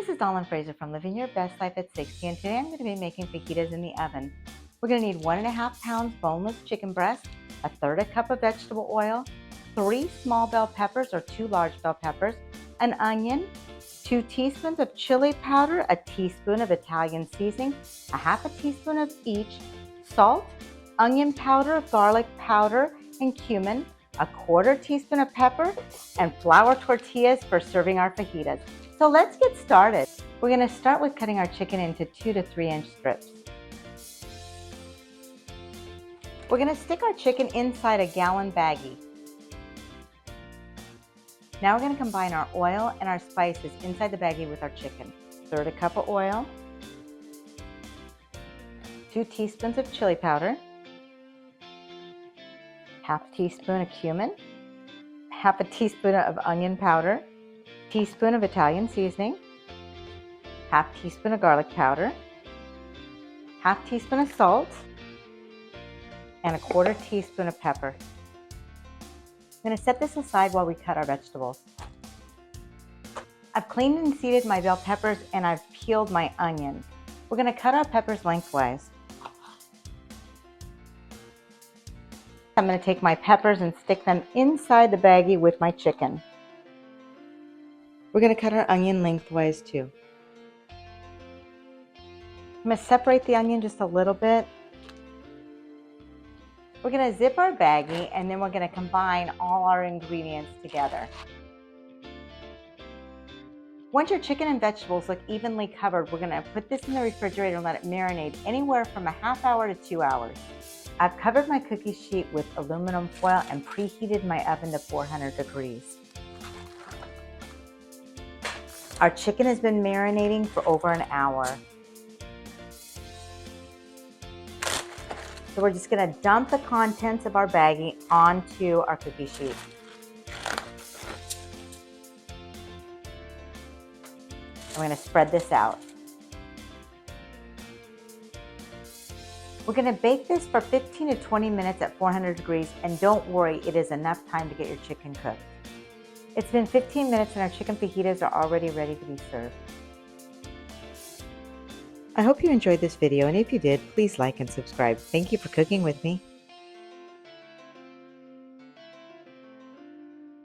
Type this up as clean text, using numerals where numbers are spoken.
This is Dawn Fraser from Living Your Best Life at 60, and today I'm going to be making fajitas in the oven. We're going to need 1.5 pounds boneless chicken breast, a third a cup of vegetable oil, 3 small bell peppers or 2 large bell peppers, an onion, 2 teaspoons of chili powder, a teaspoon of Italian seasoning, a half a teaspoon of each, salt, onion powder, garlic powder, and cumin, a 1/4 teaspoon of pepper, and flour tortillas for serving our fajitas. So let's get started. We're going to start with cutting our chicken into 2 to 3 inch strips. We're going to stick our chicken inside a gallon baggie. Now we're going to combine our oil and our spices inside the baggie with our chicken. 1/3 cup of oil, 2 teaspoons of chili powder, 1/2 teaspoon of cumin, 1/2 teaspoon of onion powder, teaspoon of Italian seasoning, 1/2 teaspoon of garlic powder, 1/2 teaspoon of salt, and a 1/4 teaspoon of pepper. I'm going to set this aside while we cut our vegetables. I've cleaned and seeded my bell peppers and I've peeled my onion. We're going to cut our peppers lengthwise. I'm going to take my peppers and stick them inside the baggie with my chicken. We're going to cut our onion lengthwise too. I'm going to separate the onion just a little bit. We're going to zip our baggie and then we're going to combine all our ingredients together. Once your chicken and vegetables look evenly covered, we're going to put this in the refrigerator and let it marinate anywhere from a ½ hour to 2 hours. I've covered my cookie sheet with aluminum foil and preheated my oven to 400 degrees. Our chicken has been marinating for over an hour. So we're just going to dump the contents of our baggie onto our cookie sheet. I'm going to spread this out. We're going to bake this for 15 to 20 minutes at 400 degrees, and don't worry, it is enough time to get your chicken cooked. It's been 15 minutes and our chicken fajitas are already ready to be served. I hope you enjoyed this video, and if you did, please like and subscribe. Thank you for cooking with me.